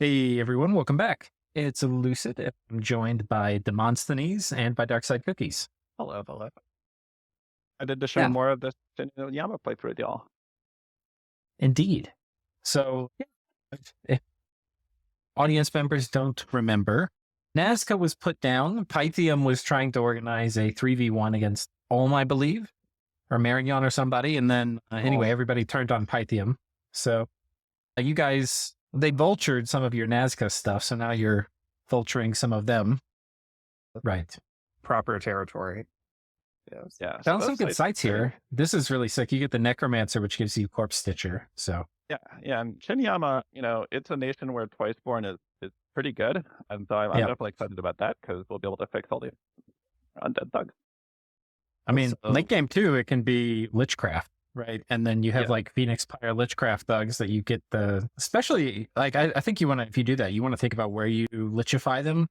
Hey everyone, welcome back. It's Lucid. I'm joined by Demosthenes and by Darkside Cookies. Hello, hello. I did to show Yeah, more of this Shinuyama playthrough with y'all. indeed. So, if audience members don't remember, Nazca was put down. Pythium was trying to organize a 3v1 against Ulm, I believe, or Marignon or somebody. And then, anyway, everybody turned on Pythium. So, you guys, they vultured some of your Nazca stuff. So now you're vulturing some of them. Right. Proper territory. Yes. Yeah. Found some good sites here. This is really sick. You get the Necromancer, which gives you Corpse Stitcher. So yeah. And Shinuyama, it's a nation where Twiceborn is pretty good. And so I'm definitely excited about that because we'll be able to fix all the undead thugs. I mean, late game too, it can be Lichcraft, right? And then you have like Phoenix Pyre Lichcraft thugs that you get especially like, I think you want to, if you do that, you want to think about where you Lichify them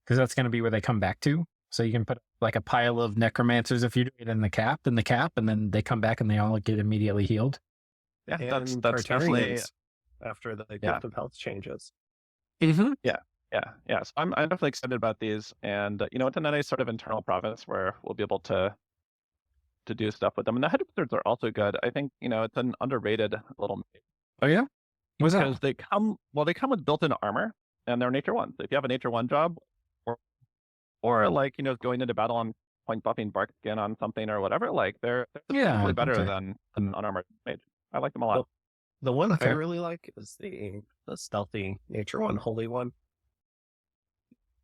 because that's going to be where they come back to. So you can put like a pile of Necromancers if you do it in the cap, and then they come back and they all get immediately healed. Yeah, that's definitely after the gift of health changes. Mm-hmm. Yeah. So I'm definitely excited about these, and it's a nice sort of internal province where we'll be able to do stuff with them. And the head wizards are also good. I think it's an underrated little. Oh yeah, what's that? Because they come with built-in armor, and they're nature 1. So if you have a nature 1 job, or like going into battle on point buffing bark skin on something or whatever, like they're really better than an unarmored mage. I like them a lot. The one I really like is the stealthy nature 1, holy one.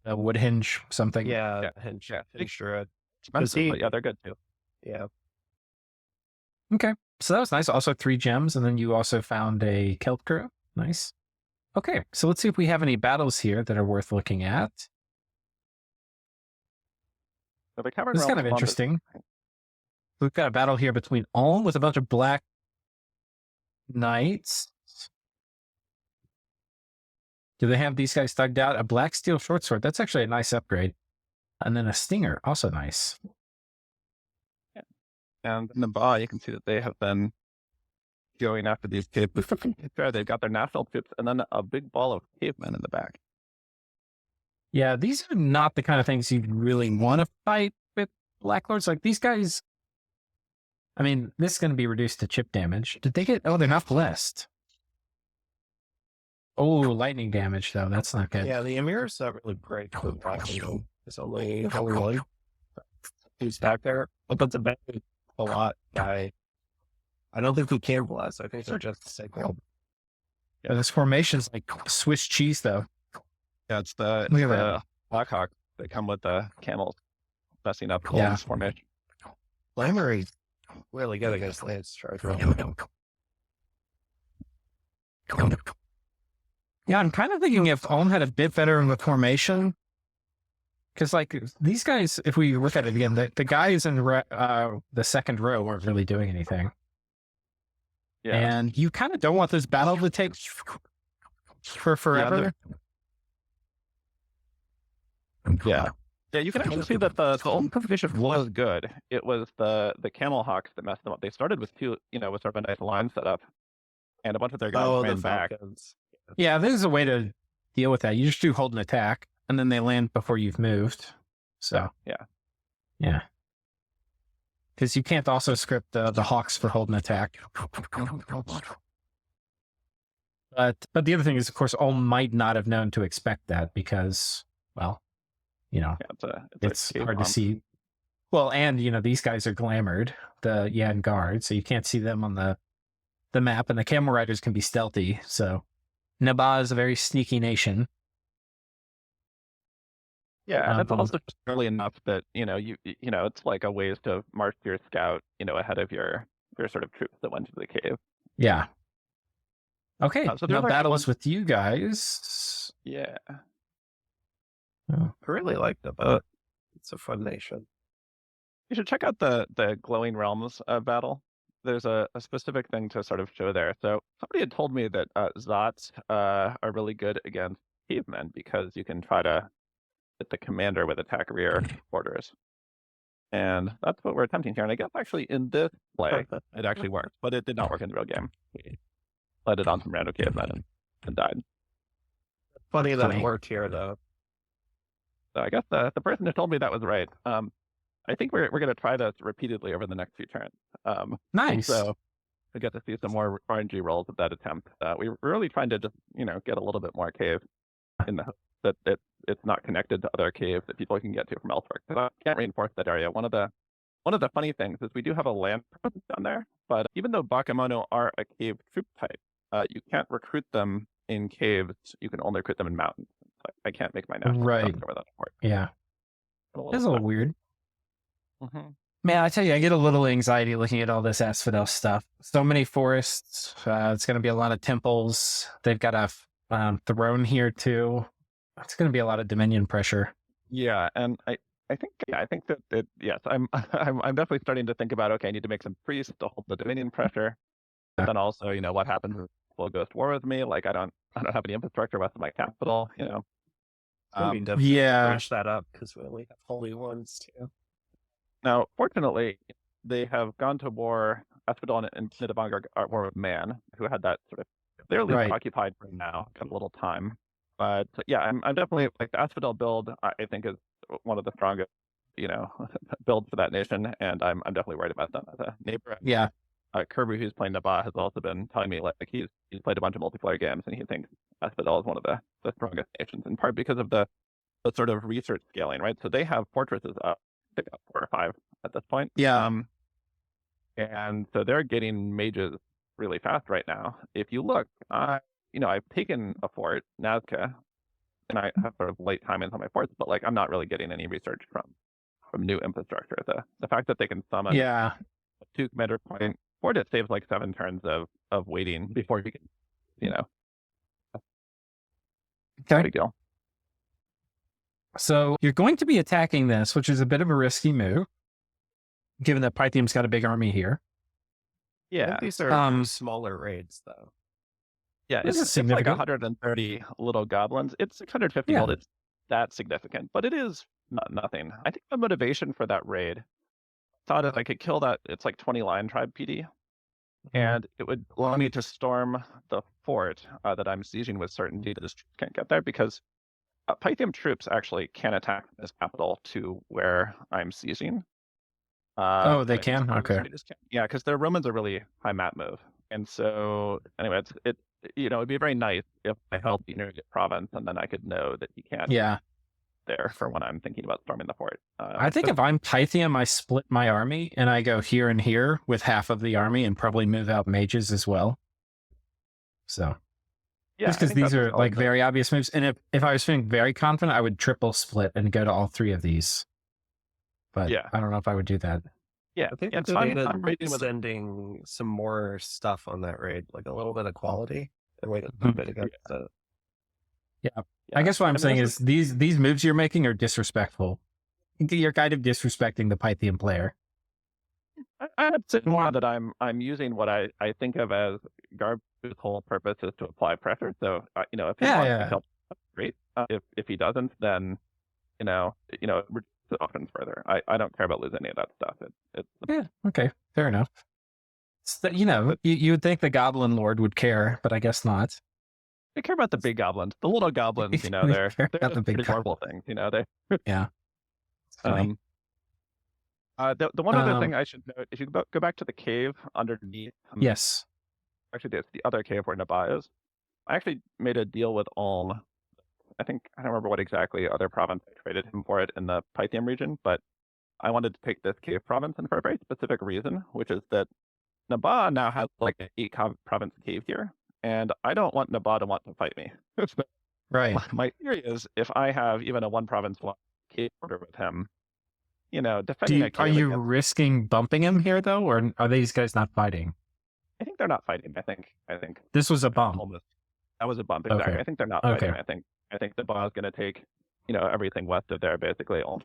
A wood hinge something. Yeah. Hinge. Yeah, extra. Expensive, but yeah, they're good too. Yeah. Okay, so that was nice. Also 3 gems, and then you also found a kelp crew. Nice. Okay, so let's see if we have any battles here that are worth looking at. So the Cavern This is kind of interesting. We've got a battle here between Ulm with a bunch of black knights. Do they have these guys thugged out? A black steel short sword. That's actually a nice upgrade. And then a stinger, also nice. Yeah. And in the bar, you can see that they have been going after these caves. They've got their national troops and then a big ball of cavemen in the back. Yeah, these are not the kind of things you really want to fight with Black Lords. Like these guys, I mean, this is going to be reduced to chip damage. Did they get, oh, they're not blessed. Oh, lightning damage though. That's not good. Yeah, the Emir's not really great with Black Lord. It's only one. He's back there. But the back a lot. I don't think we can bless. I think they're just the same. Yeah, this formation's like Swiss cheese though. Yeah, it's the Blackhawk. They come with the camels, messing up Ulm's formation. Flamery's really good against Lance Charge. Yeah, I'm kind of thinking if Ulm had a bit better in the formation, because like these guys, if we look at it again, the guys in the second row weren't really doing anything. Yeah, and you kind of don't want this battle to take for forever. Yeah, you can actually see that the Ulm Fortification was good. It was the Camel Hawks that messed them up. They started with two, with sort of a nice line set up, and a bunch of their guys ran back. Yeah, this is a way to deal with that. You just do hold an attack, and then they land before you've moved. So yeah, because you can't also script the Hawks for hold an attack. But the other thing is, of course, Ulm might not have known to expect that because, well, it's hard to see. Well, and these guys are glamored, the Yan Guard, so you can't see them on the map, and the Camel Riders can be stealthy. So Naba is a very sneaky nation. Yeah, and it's also just early enough that it's like a ways to march your scout, ahead of your sort of troops that went to the cave. Yeah. Okay. So now battles with you guys. Yeah. I really like the boat. It's a fun nation. You should check out the Glowing Realms battle. There's a specific thing to sort of show there. So somebody had told me that Zots are really good against cavemen because you can try to hit the commander with attack rear orders. And that's what we're attempting here. And I guess actually in this play, it actually worked, but it did not work in the real game. We let it on some random cavemen and died. Funny that Funny. it worked here, though. So I guess the person who told me that was right. I think we're going to try this repeatedly over the next few turns. Nice. So we get to see some more RNG rolls of that attempt. We're really trying to just, get a little bit more cave in the hope that it's not connected to other caves that people can get to from elsewhere. Because I can't reinforce that area. One of the funny things is we do have a land presence down there, but even though Bakemono are a cave troop type, you can't recruit them in caves. You can only recruit them in mountains. I can't make my national Right. without support. Yeah. It's a little weird. Mm-hmm. Man, I tell you, I get a little anxiety looking at all this Asphodel stuff. So many forests. It's going to be a lot of temples. They've got a throne here too. It's going to be a lot of Dominion pressure. Yeah, and I think that yes, I'm definitely starting to think about, okay, I need to make some priests to hold the Dominion pressure. But then also, what happens if people goes to war with me? Like I don't have any infrastructure west of my capital. We definitely yeah. bridge that up because we only have holy ones too. Now, fortunately, they have gone to war. Asphodel and Nidabang are at war with Man, who had that sort of clearly Right. occupied for now, got a little time. But yeah, I'm definitely like the Asphodel build. I think is one of the strongest, builds for that nation, and I'm definitely worried about them as a neighbor. Yeah. Kirby, who's playing Naba, has also been telling me like he's played a bunch of multiplayer games, and he thinks Asphodel is one of the strongest nations, in part because of the sort of research scaling, right? So they have fortresses up, I think up 4 or 5 at this point. Yeah. And so they're getting mages really fast right now. If you look, I've taken a fort, Nazca, and I have sort of late timings on my forts, but like I'm not really getting any research from new infrastructure. The fact that they can summon Yeah. a 2 commander point fort, it saves like 7 turns of waiting before you can, Okay. big deal. So you're going to be attacking this, which is a bit of a risky move, given that Pythium's got a big army here. I Yeah. think these are smaller raids, though. Yeah, This is it's like significant. 130 little goblins. It's 650 Yeah. gold. It's that significant, but it is nothing. I think the motivation for that raid, thought if I could kill that, it's like 20 Lion Tribe PD, and it would allow me to storm the fort that I'm sieging with certainty that this can't get there, because Pythium troops actually can attack this capital to where I'm sieging. Oh, they but can? these Okay. raiders can't. Yeah, because their Romans are really high map move, and so anyway, it'd be very nice if I held the Nugget province, and then I could know that he can't Yeah. there for when I'm thinking about storming the fort. I think if I'm Pythium, I split my army and I go here and here with half of the army and probably move out mages as well. So yeah, just because these are like very obvious moves. And if I was feeling very confident, I would triple split and go to all 3 of these. But Yeah. I don't know if I would do that. Yeah, I think it's it's fun. I'm raiding with sending some more stuff on that raid, like a little bit of quality, and wait a bit against the. Yeah. I guess what I'm saying is these moves you're making are disrespectful. You're kind of disrespecting the Pythium player. I'd say more that I'm using what I think of as Garb's whole purpose is to apply pressure. So if he wants to help, great. If he doesn't, then reduce the offense further. I don't care about losing any of that stuff. Yeah. Okay. Fair enough. You would think the Goblin Lord would care, but I guess not. I care about the big goblins. The little goblins, they're the big horrible things. They. Yeah. Funny. The one other thing I should note, if you go back to the cave underneath. Yes. Actually, it's the other cave where Naba is. I actually made a deal with Ulm. I don't remember what exactly other province I traded him for it in the Pythium region, but I wanted to pick this cave province, and for a very specific reason, which is that Naba now has like an 8 province cave here, and I don't want Naba to want to fight me. Right. My theory is if I have even a 1 province cave border with him, defending are you risking bumping him here though, or are these guys not fighting? I think they're not fighting. I think this was a bump. That was a bump, exactly. Okay. I think they're not fighting. I think the Naba is going to take, everything west of there, basically all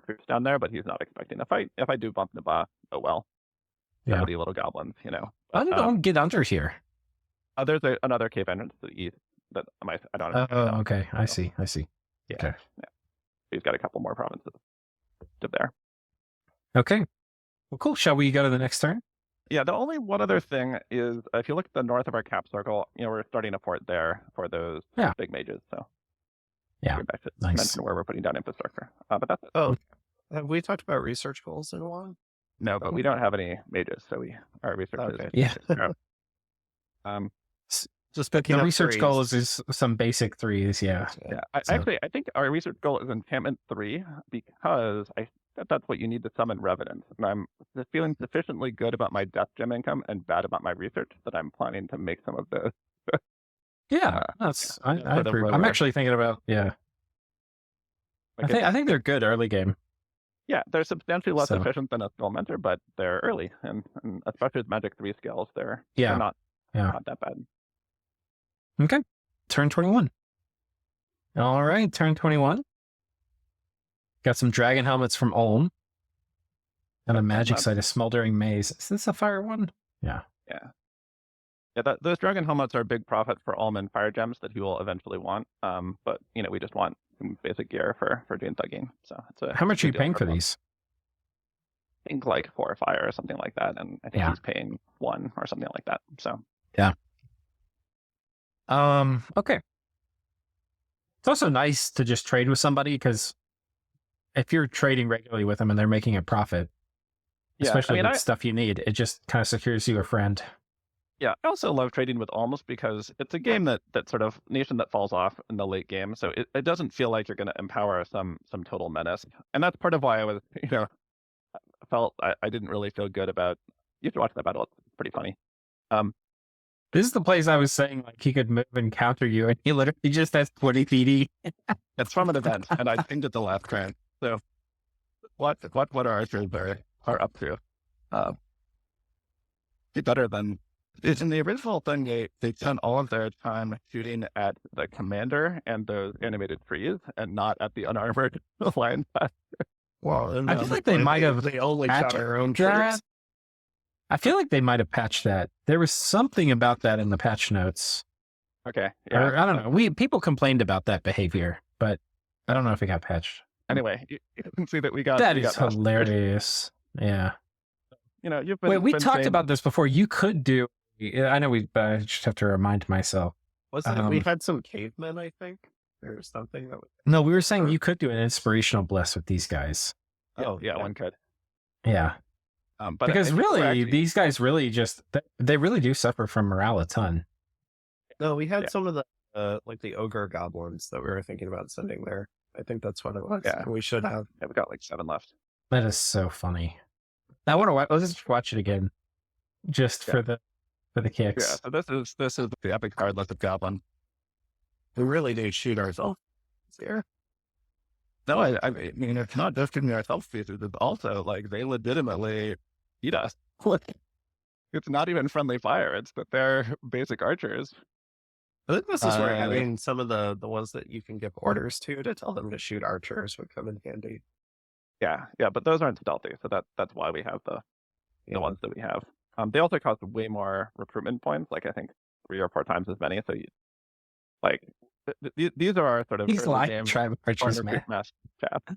troops down there, but he's not expecting a fight. If I do bump Naba, oh well. Yeah. 70 little goblins, Don't get under here. There's another cave entrance to the east that I don't know. Oh, okay. I see. Yeah. Okay. Yeah. He's got a couple more provinces to there. Okay. Well, cool. Shall we go to the next turn? Yeah, the only one other thing is if you look at the north of our cap circle, we're starting a fort there for those Yeah. big mages. So Yeah, get back to nice. mention where we're putting down infrastructure. But that's it. Oh, have we talked about research goals in a while? No, but we don't have any mages, so our research Okay. Yeah. Just picking The up research threes. goals is some basic threes. Yeah. Yeah, So- I think our research goal is enchantment 3 because I think that's what you need to summon revenants. And I'm feeling sufficiently good about my death gem income and bad about my research that I'm planning to make some of those. Yeah, that's I sort of approve. where I'm we're- actually thinking about Like I think they're good early game. yeah, they're substantially less So- efficient than a skill mentor, but they're early, and especially with Magic 3 skills, they're Yeah. not Yeah. not that bad. Okay. Turn 21. All right, turn 21. Got some dragon helmets from Ulm. And a magic That's- site, a smoldering maze. Is this a fire one? Yeah, those dragon helmets are a big profit for Ulm and fire gems that he will eventually want. But we just want some basic gear for doing thugging. So it's a How much are you good deal paying for Ulm. these? I think like 4 or 5 or something like that, and I think Yeah. he's paying 1 or something like that. So Okay. It's also nice to just trade with somebody because if you're trading regularly with them and they're making a profit, yeah, especially I mean, with stuff you need, it just kind of secures you a friend. I also love trading with Almost because it's a game that sort of nation that falls off in the late game, so it doesn't feel like you're going to empower some total menace, and that's part of why I was felt I didn't really feel good about. You have to watch that battle; it's pretty funny. This is the place I was saying like he could move and counter you, and he literally just has 20 PD. It's from an event, and I pinged at the last round. So what are our trades are up to? Be better than in the original thing. They spent all of their time shooting at the commander and those animated trees, and not at the unarmored lion path. well. And I feel like they might have They only shot patched our own that. troops. I feel like they might have patched that. There was something about that in the patch notes. Okay, Or, I don't know. People complained about that behavior, but I don't know if it got patched. Anyway, you can see that we got That we is got hilarious. Yeah. You've been. Wait, we been talked saying- about this before. You could do. I know I just have to remind myself. Wasn't we had some cavemen? I think there was something that. No, we were saying you could do an inspirational bless with these guys. Yeah, one could. Yeah. But Because I think we're really, actually- these guys really just, they really do suffer from morale a ton. No, we had Yeah. some of the like the ogre goblins that we were thinking about sending there. I think that's what it was. Yeah. We should have. Yeah, we got like 7 left. That is so funny. I want to watch, let's just watch it again. Just for the kicks. Yeah. So this is the epic card list of goblin. We really do shoot ourselves here. No, I mean it's not just shooting ourselves pieces. It's also like they legitimately eat us. It's not even friendly fire. It's that they're basic archers. I think this is where Uh, having some of the ones that you can give orders to tell them to shoot archers would come in handy. Yeah, but those aren't stealthy, so that's why we have the ones that we have. They also cost way more recruitment points, like I think 3 or 4 times as many. So these are our sort of These early live game tribe archers, corner man. mass chap.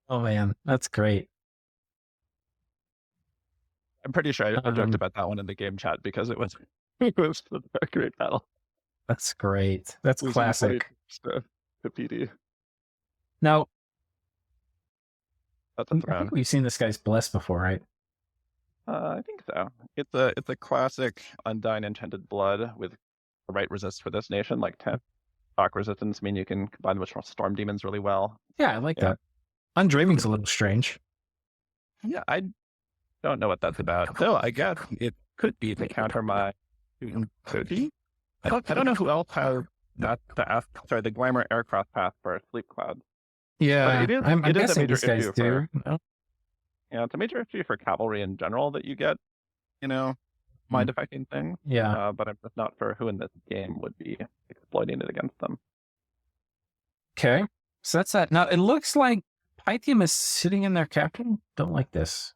Oh man, that's great. I'm pretty sure I joked Um, about that one in the game chat because it was it was a great battle. That's great. That's Losing classic. points to PD. Now, That's I a think throne. we've seen this guy's bless before, right? I think so. It's a classic Undyne Enchanted Blood with the right resist for this nation, like 10 shock resistance mean you can combine with storm demons really well. Yeah, I like Yeah. that. Undreaming's a little strange. Yeah, I don't know what that's about. So I guess it could be to counter my Cody. I don't know who else has that the Glamour Aircraft path for Sleep Cloud. Yeah, it is- I'm it is a guessing major these guys issue do. No? Yeah, it's a major issue for cavalry in general that you get, mind affecting things. Yeah. But I'm just not sure who in this game would be exploiting it against them. Okay. So that's that. Now, it looks like Pythium is sitting in their capital. Don't like this.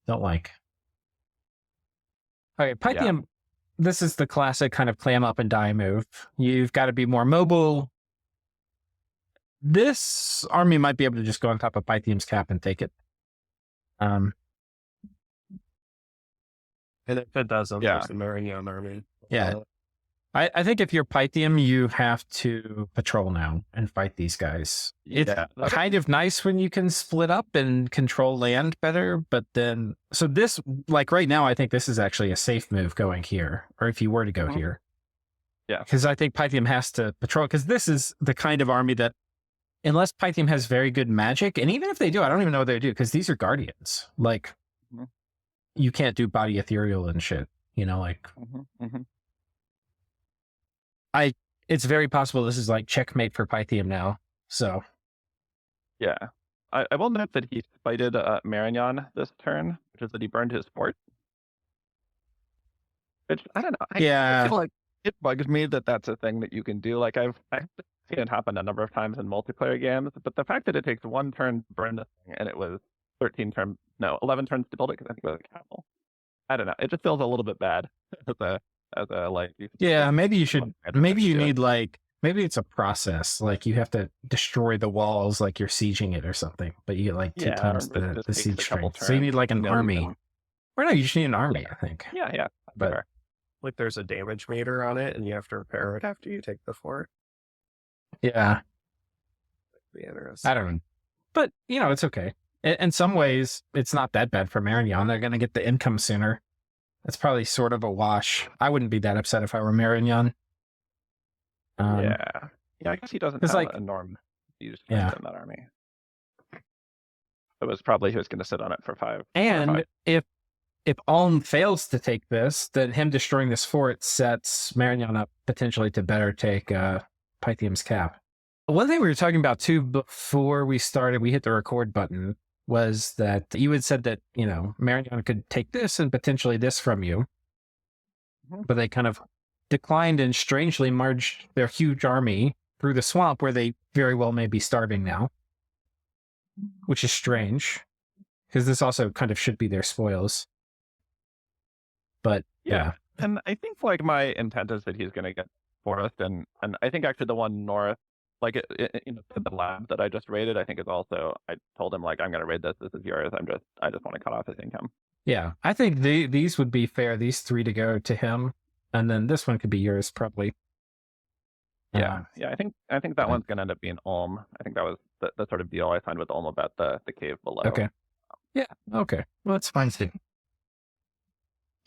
Don't like. Okay, Pythium, this is the classic kind of clam up and die move. You've got to be more mobile. This army might be able to just go on top of Pythium's cap and take it. And if it doesn't, Yeah. there's the Marignan army. Yeah. I think if you're Pythium, you have to patrol now and fight these guys. It's kind of nice when you can split up and control land better, but then so this like right now, I think this is actually a safe move going here, or if you were to go here. Yeah. Because I think Pythium has to patrol, because this is the kind of army that, unless Pythium has very good magic, and even if they do, I don't even know what they do, because these are guardians. Like, you can't do body ethereal and shit, you know, like. It's very possible this is like checkmate for Pythium now. So yeah, I will note that he spited Marignan this turn, which is that he burned his fort. Which I don't know. I feel like it bugs me that that's a thing that you can do. Like I've seen it happen a number of times in multiplayer games, but the fact that it takes one turn to burn the thing and it was 11 turns to build it, because I think it was a castle. I don't know. It just feels a little bit bad as a like. Yeah, maybe you should. Maybe you need like. Maybe it's a process. Like you have to destroy the walls, like you're sieging it or something. But you get like 2 times the siege strength. So you need like an army. Or no, you just need an army. I think. Yeah. But like there's a damage meter on it, and you have to repair it after you take the fort. Yeah. Be interesting. I don't know. But you know, it's okay. In some ways, it's not that bad for Marignan. They're going to get the income sooner. That's probably sort of a wash. I wouldn't be that upset if I were Marignan. Yeah, I guess he doesn't have like, a norm used in that army. It was probably he was going to sit on it for 5. And if Ulm fails to take this, then him destroying this fort sets Marignan up potentially to better take Pythium's cap. One thing we were talking about too before we hit the record button, was that you had said that, you know, Marignan could take this and potentially this from you. But they kind of declined and strangely merged their huge army through the swamp, where they very well may be starving now. Which is strange, because this also kind of should be their spoils. But yeah. And I think like my intent is that he's going to get forest, and I think actually the one north, like the lab that I just raided, I think is also, I told him like, I'm going to raid this. This is yours. I just want to cut off his income. Yeah, I think these would be fair. These 3 to go to him, and then this one could be yours probably. Yeah. I think that one's going to end up being Ulm. I think that was the sort of deal I signed with Ulm about the cave below. Okay. Yeah. Okay. Well, that's fine too.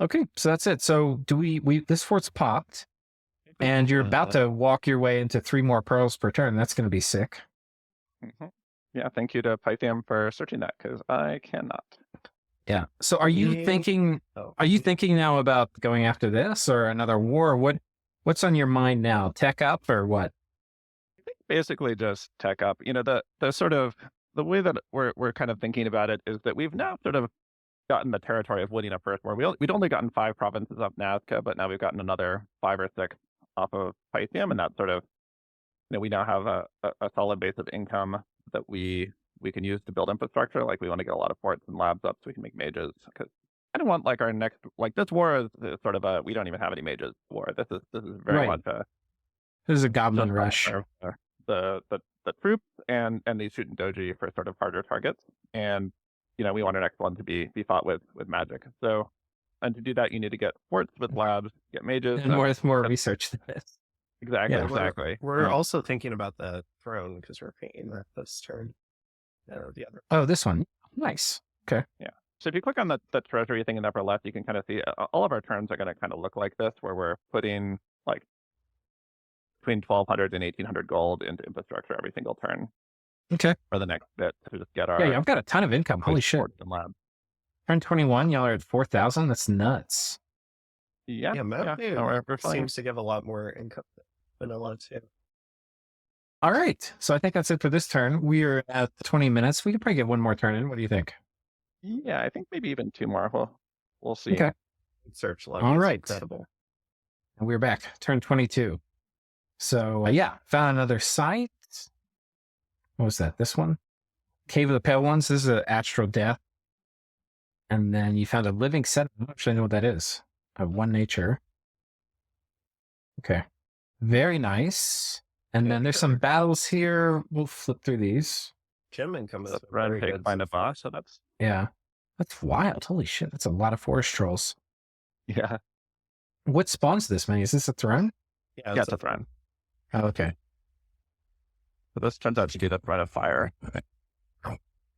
Okay, so that's it. So do we this fort's popped, and you're about to walk your way into 3 more pearls per turn. That's going to be sick. Yeah, thank you to Pythium for searching that, because I cannot. Yeah. So are you thinking now about going after this or another war? What's on your mind now? Tech up or what? I think basically just tech up. You know, the sort of the way that we're kind of thinking about it is that we've now sort of gotten the territory of winning a first war. We'd only gotten 5 provinces off Nazca, but now we've gotten another 5 or 6 off of Pythium, and that's sort of, you know, we now have a solid base of income that we can use to build infrastructure. Like we want to get a lot of forts and labs up so we can make mages, because I don't want like our next, like this war is sort of we don't even have any mages war. This is very much this is a goblin rush. The troops and these shooting doji for sort of harder targets, and you know, we want our next one to be fought with magic. So, and to do that, you need to get forts with labs, get mages, and more research than this. Exactly, Yeah, exactly. We're also thinking about the throne, because we're painting that this turn. The other. Oh, this one. Nice. Okay. Yeah. So if you click on the treasury thing in the upper left, you can kind of see all of our turns are going to kind of look like this, where we're putting like between 1,200 and 1,800 gold into infrastructure every single turn. Okay. For the next bit to just get our. Yeah, I've got a ton of income. Holy shit. Lab. Turn 21, y'all are at 4,000. That's nuts. Yeah. We're seems to give a lot more income than vanilla too. All right. So I think that's it for this turn. We are at 20 minutes. We could probably get one more turn in. What do you think? Yeah, I think maybe even 2 more. We'll see. Okay. Search log. All right. Incredible. And we're back. Turn 22. So found another site. What was that? This one? Cave of the Pale Ones. This is an astral death. And then you found a living set. I don't actually know what that is. 1 nature. Okay. Very nice. And then there's some battles here. We'll flip through these. Gem income is Red very Pig good. find a boss, so that's Yeah. That's wild. Holy shit. That's a lot of forest trolls. Yeah, What spawns this many? Is this a throne? Yeah, yeah, it's a throne. Oh, okay. So this turns out to be the threat of fire.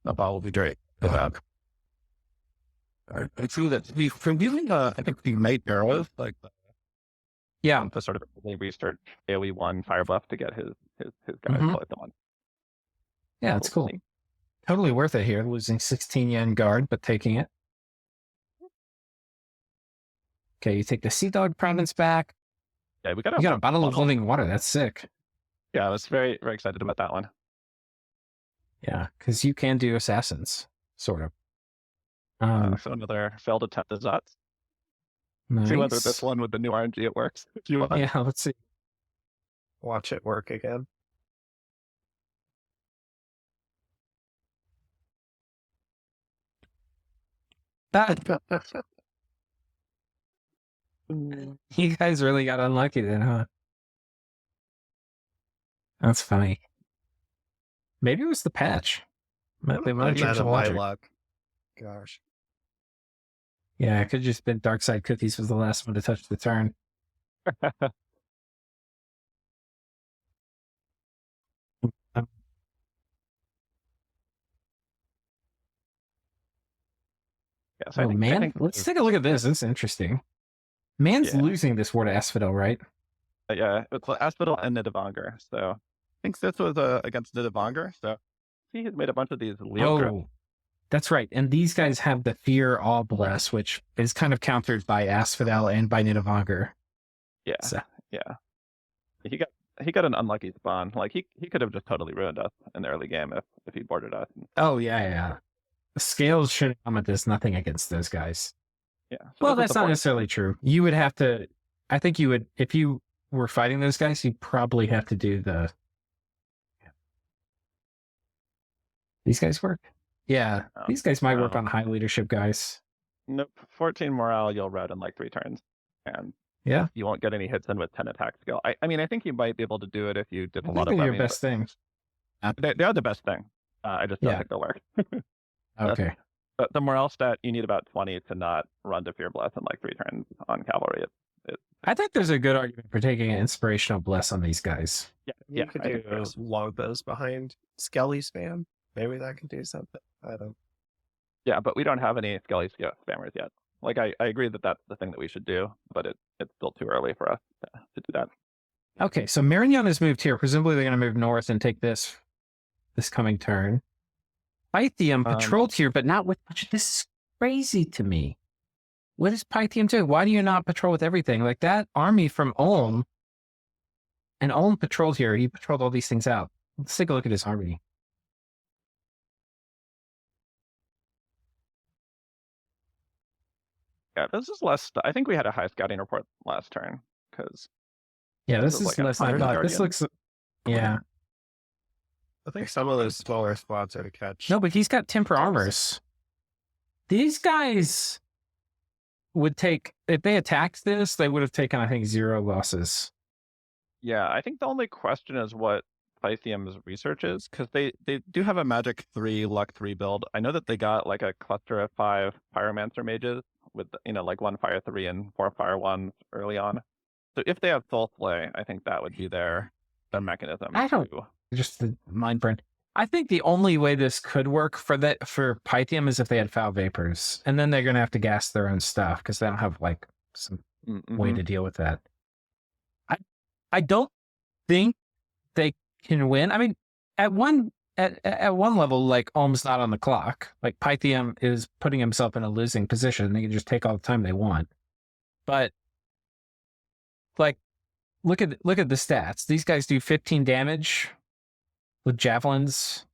The ball will be great. I feel that from using, I think we made arrows, like Yeah. To sort of research AoE1 fire buff to get his guys Mhm. to them on. Yeah, it's We'll cool. see. Totally worth it here. Losing 16 yen guard, but taking it. Okay, you take the Sea Dog province back. Yeah, we got You got a bottle of living water. That's sick. Yeah, I was very, very excited about that one. Yeah, because you can do assassins, sort of. So another failed attempt at Zots. Nice. See whether this one with the new RNG it works. If you want. Yeah, let's see. Watch it work again. You guys really got unlucky then, huh? That's funny. Maybe it was the patch. They might have Out changed the of my logic. luck. Gosh. Yeah, it could have just been Dark Side Cookies was the last one to touch the turn. Yes, Oh, man. I think Let's take a look at this. This is interesting. Man's Yeah. losing this war to Asphodel, right? yeah, it's Asphodel and Nidavellir. So I think this was against Nidavellir. So he has made a bunch of these Leo growth. Oh, that's right. And these guys have the Fear All Bless, which is kind of countered by Asphodel and by Nidavellir. Yeah, So, yeah. He got an unlucky spawn. Like he could have just totally ruined us in the early game if he boarded us. oh, yeah. Scales Shinuyama does nothing against those guys. Yeah. So Well, this is that's the not point. necessarily true. You would have to, I think you would, if you were fighting those guys, you'd probably have to do the. These guys work? Yeah, Oh, these guys might work no. on high leadership guys. Nope. 14 morale, you'll rout in like 3 turns. And Yeah, you won't get any hits in with 10 attack skill. I mean, I think you might be able to do it if you did I a think lot of they're your lemming, best thing. but they are the best thing. I just don't Yeah. think they'll work. Okay. But the morale stat, you need about 20 to not run to Fear Bless in like 3 turns on cavalry. I think there's a good argument for taking an inspirational bless on these guys. You could I think do so. longbows behind Skelly spam. Maybe that could do something. I don't. Yeah, but we don't have any Skelly spammers yet. Like I agree that that's the thing that we should do, but it's still too early for us to do that. Okay, so Marignan has moved here. Presumably they're going to move north and take this coming turn. Pythium patrolled here, but not with much. This is crazy to me. What does Pythium do? Why do you not patrol with everything? Like that army from Ulm, and Ulm patrolled here. He patrolled all these things out. Let's take a look at his army. Yeah, this is less. I think we had a high scouting report last turn because Yeah, this is is like a less than I Fire thought. This Guardian. looks, yeah. I think some of those smaller spots are to catch. No, but he's got temper armors. These guys would take, if they attacked this, they would have taken, I think, 0 losses. yeah, I think the only question is what Pythium's research is because they do have a magic 3, luck 3 build. I know that they got like a cluster of 5 pyromancer mages with like 1 fire 3 and 4 fire 1 early on. So if they have soul play, I think that would be their mechanism. I don't- to- Just the mind burn. I think the only way this could work for Pythium is if they had foul vapors, and then they're going to have to gas their own stuff because they don't have like some way to deal with that. I don't think they can win. I mean, at one level, like Ulm's not on the clock. Like Pythium is putting himself in a losing position. They can just take all the time they want. But like, look at the stats. These guys do 15 damage with javelins,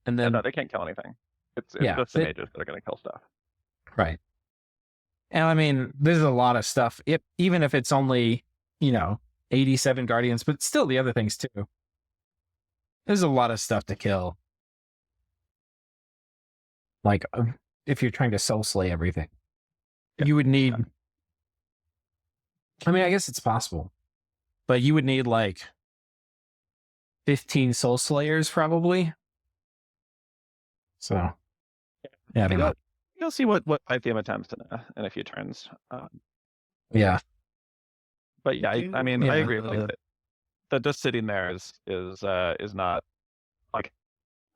and Yeah, then no, they can't kill anything. It's Yeah, just the they- mages that are going to kill stuff. right. And I mean, there's a lot of stuff. Even if it's only 87 guardians, but still the other things too. There's a lot of stuff to kill. Like if you're trying to soul slay everything, you would need. I mean, I guess it's possible, but you would need like 15 soul slayers probably. So, yeah, I don't know. You'll see what Pythium attempts in a few turns. Yeah. But yeah, I mean, Yeah. I agree. Like, that just sitting there is not like,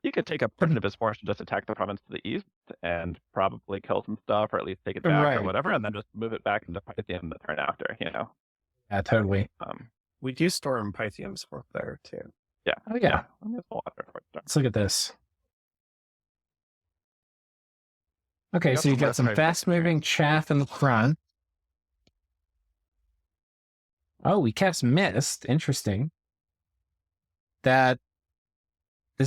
you could take a portion of his force and just attack the province to the east and probably kill some stuff or at least take it back or Right. whatever, and then just move it back into Pythium the turn after, you know. Yeah, totally. We do storm Pythiums for there too. Yeah. Oh, yeah. I mean, it's a lot of Let's look at this. Okay, got so you some got left some right fast-moving chaff in the front. Oh, we cast Mist. Interesting. Does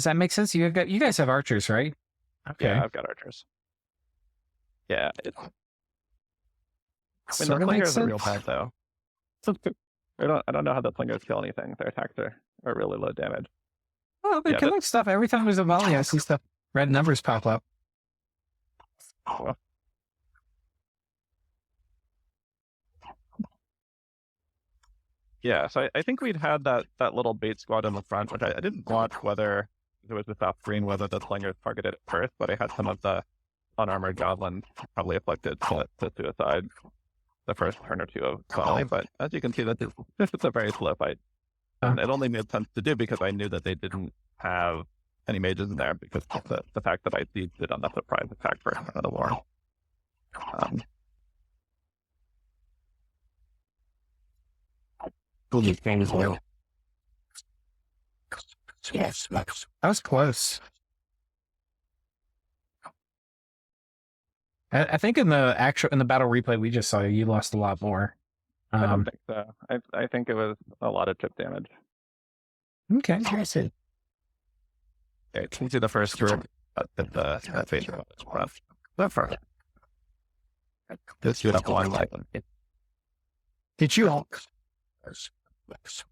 that make sense? You guys have archers, right? Okay. Yeah, I've got archers. Yeah, I mean, Sort the of makes slingers are real sense. bad though. I don't know how the slingers kill anything. Their attacks are really low damage. Oh, they're Yeah, killing stuff. Every time there's a volley, I see stuff. Red numbers pop up. Well, yeah, so I think we'd had that little bait squad in the front, which I didn't watch whether it was just off screen whether the slingers targeted at first, but I had some of the unarmored goblins probably afflicted to suicide the first turn or two of volley. But as you can see, it's a very slow fight. And it only made sense to do because I knew that they didn't have any mages in there because of the fact that I did on the surprise attack for the war. Yes, that was close. I think in the battle replay we just saw, you lost a lot more. I don't think so. I think it was a lot of chip damage. Okay, I see. Yeah, can you see the first group at the phase rough? That far. This you have one like. Did you all?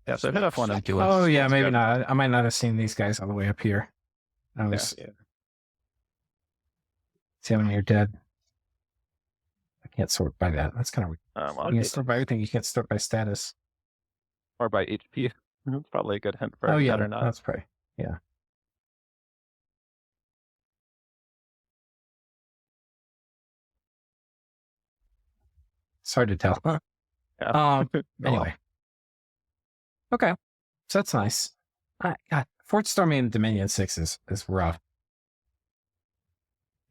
Yeah, so hit F1 and do it. Oh yeah, maybe not. I might not have seen these guys all the way up here. I was. Yeah. See how many are dead. I can't sort by that. That's kind of weird. Well, You can sort by everything. You can't sort by status. or by HP. It's probably a good hint for Oh yeah, that or not. that's probably yeah. It's hard to tell. Yeah. Anyway. Okay. So that's nice. God, Fort Storming in Dominion 6 is rough.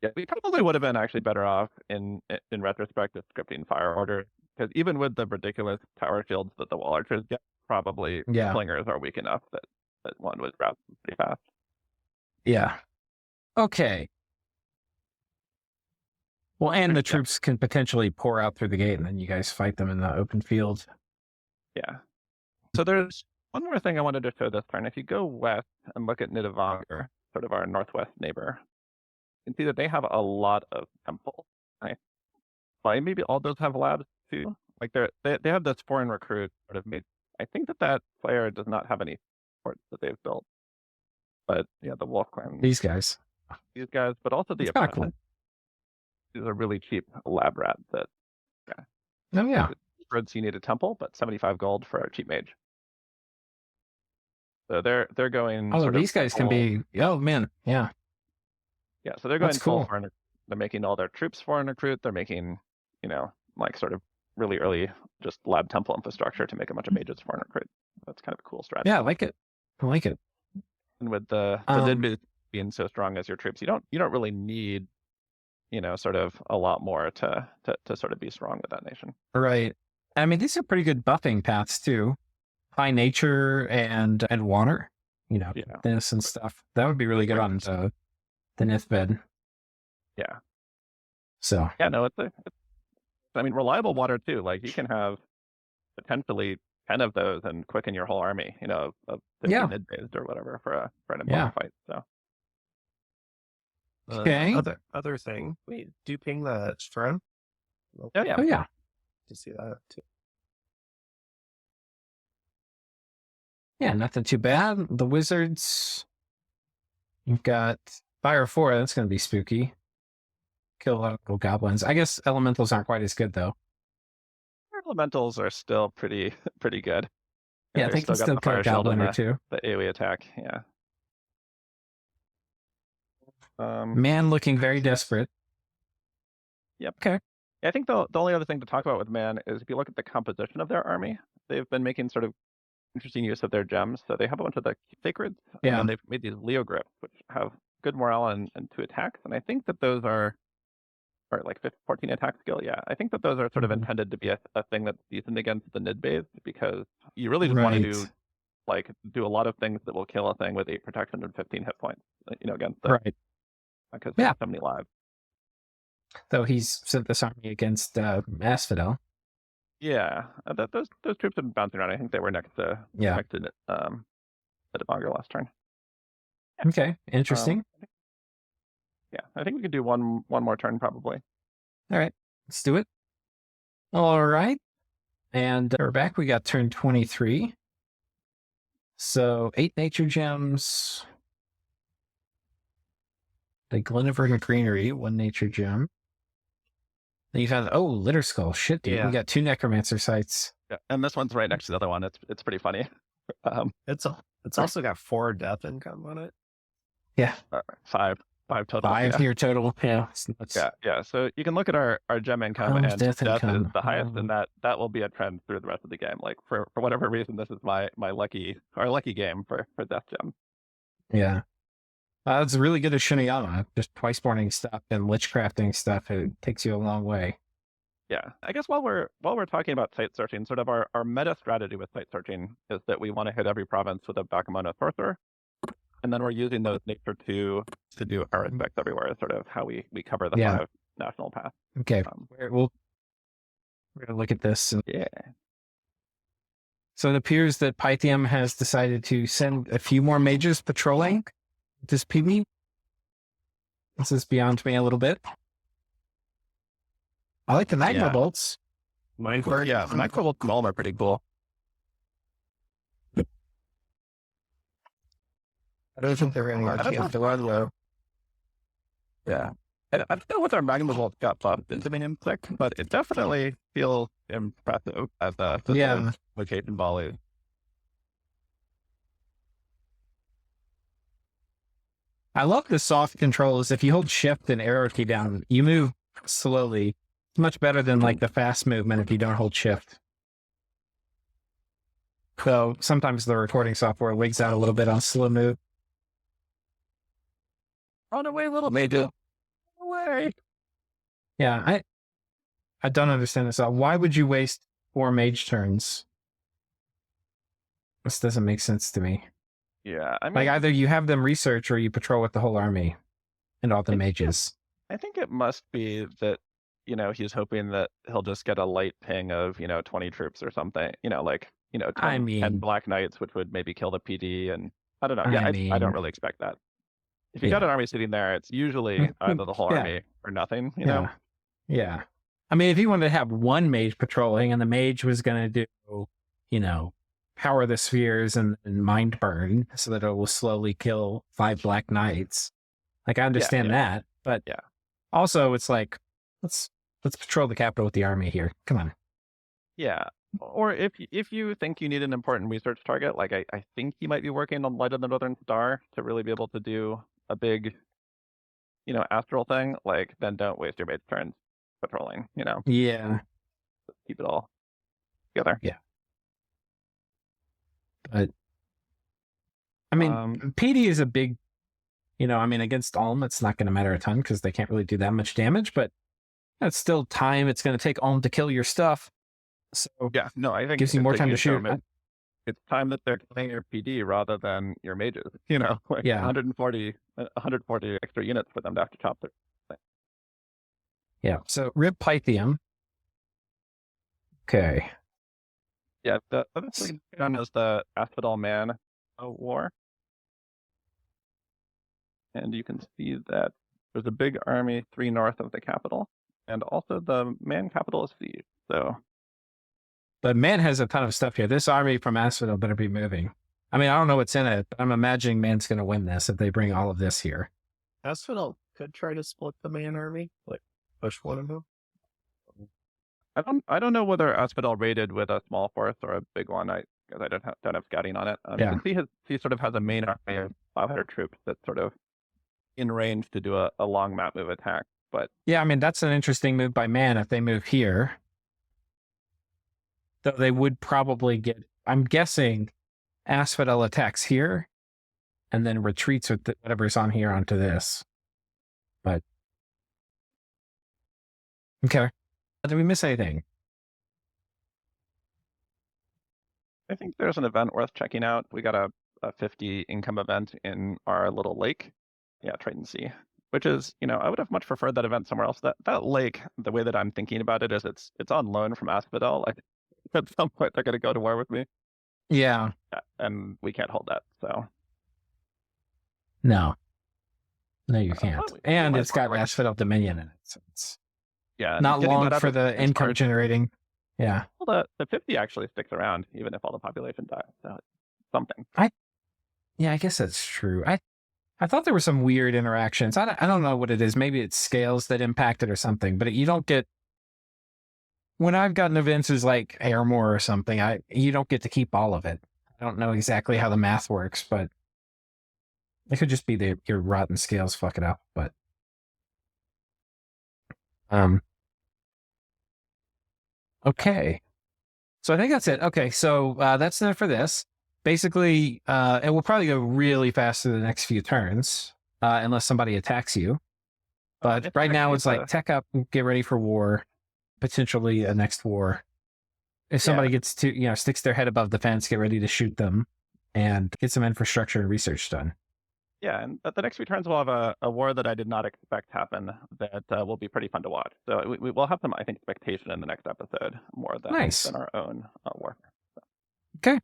Yeah, we probably would have been actually better off in retrospect of scripting Fire Order, because even with the ridiculous tower shields that the wall archers get, probably Yeah. slingers are weak enough that one would wrap them pretty fast. Yeah. Okay. Well, and the Yeah. troops can potentially pour out through the gate, and then you guys fight them in the open field. Yeah. So there's one more thing I wanted to show this turn. If you go west and look at Nidavanger, sort of our northwest neighbor, you can see that they have a lot of temples. Right? Well, maybe all those have labs too. Like they have this foreign recruit sort of made. I think that player does not have any forts that they've built. But yeah, the Wolf Clan, These guys. but also the It's kind of cool. opponent is a really cheap lab rat that Oh yeah. Reds you need a temple, but 75 gold for a cheap mage. So they're going. Oh, sort of these guys can full- be. Oh man, yeah. Yeah, so they're going That's full cool. foreign. They're making all their troops foreign recruit. They're making, like sort of really early just lab temple infrastructure to make a bunch of mages foreign recruit. That's kind of a cool strategy. Yeah, I like it. I like it. And with the Did being so strong as your troops, you don't really need, sort of a lot more to sort of be strong with that nation. Right. I mean, these are pretty good buffing paths too. High nature and water. Yeah. This and stuff. That would be really good on the Nith bed. Yeah. So Yeah, no, it's reliable water too. Like you can have potentially 10 of those and quicken your whole army, of 50 mid-based or whatever for an important fight. So Okay. Other thing. Wait, do you ping the Strum? yeah. oh yeah. To see that too. Yeah, nothing too bad. The wizards. You've got Fire 4, that's gonna be spooky. Kill a lot of little goblins. I guess elementals aren't quite as good though. Elementals are still pretty good. Yeah, They're they can got still the kill a fire shield goblin and or two. the AoE attack, yeah. Man looking very desperate. Yep. Okay. I think the only other thing to talk about with Man is if you look at the composition of their army, they've been making sort of interesting use of their gems. So they have a bunch of the sacreds, and Yeah. then they've made these Leo grips, which have good morale and 2 attacks. And I think that those are like 14 attack skill. Yeah, I think that those are sort of Mhm. intended to be a thing that's decent against the Nid base, because you really just want to do a lot of things that will kill a thing with 8 protection and 15 hit points, against the, Right. because Yeah. there's so many lives. So he's sent this army against Asphodel. Yeah, those troops have been bouncing around. I think they were next to Yeah. the Demonger last turn. Okay. Interesting. Yeah, I think we could do one more turn probably. All right. Let's do it. All right. And we're back. We got turn 23. So 8 nature gems. The Glenivern Greenery, 1 nature gem. Then you found, Litter Skull. Shit, dude. Yeah. We got 2 Necromancer sites. Yeah, and this one's right next to the other one. It's pretty funny. It's also got 4 death income on it. Yeah. 5 total. 5 yeah. here total. Yeah. Yeah. So you can look at our gem income, 12 and death death income. is the highest, and that will be a trend through the rest of the game. Like for whatever reason, this is our lucky game for death gem. Yeah. It's really good at Shinuyama. Just twice-borning stuff and witchcrafting stuff. It takes you a long way. Yeah, I guess while we're talking about site searching, sort of our meta strategy with site searching is that we want to hit every province with a Bakemono sorcerer, and then we're using those nature to do our inspects everywhere. Is sort of how we cover the 5 national paths. Okay, we're gonna look at this. Yeah. So it appears that Pythium has decided to send a few more mages patrolling this PB. This is beyond me a little bit. I like the magma bolts. Magma bolts all are pretty cool. I don't think they're any chance to run though. Yeah. I don't know what our magma bolt got buffed into being click, but it definitely feels impressive as a location volley. I love the soft controls. If you hold shift and arrow key down, you move slowly. It's much better than like the fast movement if you don't hold shift. So sometimes the recording software wigs out a little bit on slow move. Run away, little major. Run away. Yeah, I don't understand this. Why would you waste 4 mage turns? This doesn't make sense to me. Yeah, I mean, like either you have them research or you patrol with the whole army and all the mages. I think it must be that, he's hoping that he'll just get a light ping of, 20 troops or something, 10 Black Knights, which would maybe kill the PD. And I don't know. Yeah, I don't really expect that. If you got an army sitting there, it's usually either the whole army or nothing, know? Yeah. I mean, if you wanted to have 1 mage patrolling and the mage was going to do, power the spheres and mind burn so that it will slowly kill 5 Black Knights. Like I understand that, but also it's like, let's patrol the capital with the army here. Come on. Yeah. Or if you think you need an important research target, like I think he might be working on Light of the Northern Star to really be able to do a big, astral thing, like then don't waste your mage turns patrolling, Yeah. Just keep it all together. Yeah. But I mean, PD is a big, against Ulm, it's not going to matter a ton because they can't really do that much damage, but it's still time. It's going to take Ulm to kill your stuff. So yeah, no, I think it gives you more time to shoot. It's time that they're killing your PD rather than your mages, like 140 extra units for them to have to chop their thing. Yeah. So rip Pythium. Okay. Yeah, the other thing done is the Asphodel Man War. And you can see that there's a big army 3 north of the capital, and also the Man capital is sieged. So, but Man has a ton of stuff here. This army from Asphodel better be moving. I mean, I don't know what's in it, but I'm imagining Man's going to win this if they bring all of this here. Asphodel could try to split the Man army, like push one of them. I don't know whether Asphodel raided with a small force or a big one. Because I don't have scouting on it. You can see he sort of has a main army of 500 troops that's sort of in range to do a long map move attack. But Yeah, I mean, that's an interesting move by Man if they move here. Though they would probably get, I'm guessing, Asphodel attacks here and then retreats with whatever's on here onto this. But, okay. Did we miss anything? I think there's an event worth checking out. We got a 50 income event in our little lake. Yeah, Triton Sea. Which is, I would have much preferred that event somewhere else. That lake, the way that I'm thinking about it is it's on loan from Asphodel. I think at some point they're gonna go to war with me. Yeah. And we can't hold that, so. No, you can't. And might it's got work. Asphodel Dominion in it. So it's Yeah. not getting long that for out the is income hard. generating. Yeah. Well, the 50 actually sticks around, even if all the population dies. So it's something. Yeah, I guess that's true. I thought there were some weird interactions. I don't know what it is. Maybe it's scales that impact it or something, but you don't get, when I've gotten events as like Airmore or something, you don't get to keep all of it. I don't know exactly how the math works, but it could just be your rotten scales fuck it up. But okay, so I think that's it. Okay, so that's it for this. Basically, it will probably go really fast through the next few turns, unless somebody attacks you. But right now it's like tech up, get ready for war, potentially a next war. If somebody gets to, sticks their head above the fence, get ready to shoot them and get some infrastructure and research done. Yeah, and at the next few turns we'll have a war that I did not expect happen that will be pretty fun to watch. So we will have some, I think, expectation in the next episode more than our own war. So. Okay.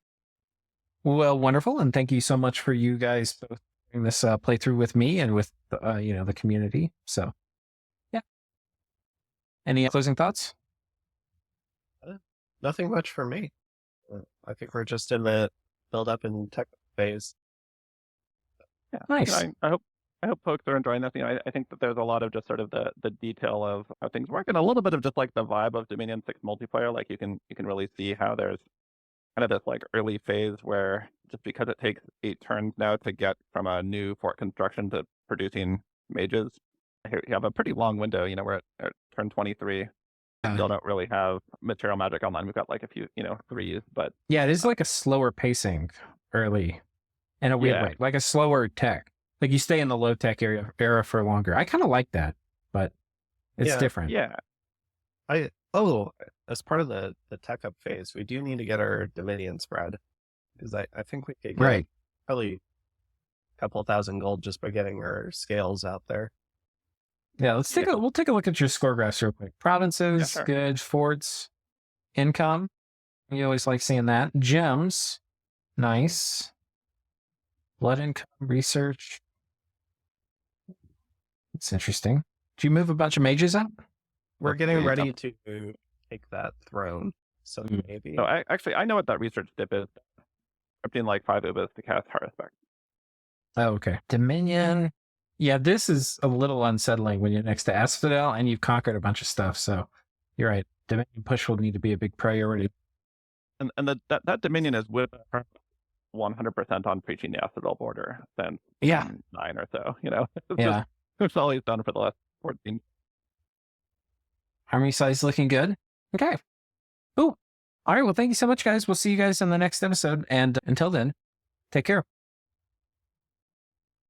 Well, wonderful, and thank you so much for you guys both doing this playthrough with me and with the community. So, yeah. Any closing thoughts? Nothing much for me. I think we're just in the build up and tech phase. Yeah, nice. I hope folks are enjoying this. I think that there's a lot of just sort of the detail of how things work, and a little bit of just like the vibe of Dominion 6 multiplayer. Like you can really see how there's kind of this like early phase where just because it takes 8 turns now to get from a new fort construction to producing mages, you have a pretty long window. We're at turn 23. Still don't really have material magic online. We've got like a few, 3s, but yeah, it is like a slower pacing early in a weird way, like a slower tech. Like you stay in the low tech era for longer. I kind of like that, but it's different. Yeah. As part of the tech up phase, we do need to get our Dominion spread because I think we could get probably a couple thousand gold just by getting our scales out there. Yeah, we'll take a look at your score graphs real quick. Provinces, good. Forts, income. You always like seeing that. Gems, nice. Blood income, research. It's interesting. Do you move a bunch of mages out? We're getting ready to take that throne, so maybe. No, I know what that research dip is. I'm doing like 5 ubas to cast Heart Respect. Oh, okay. Dominion. Yeah, this is a little unsettling when you're next to Asphodel and you've conquered a bunch of stuff. So you're right. Dominion push will need to be a big priority. And that Dominion is with 100% on preaching the Asphodel border since 9 or so. It's always done for the last 14. Army size looking good. Okay. Cool. All right. Well, thank you so much, guys. We'll see you guys in the next episode. And until then, take care.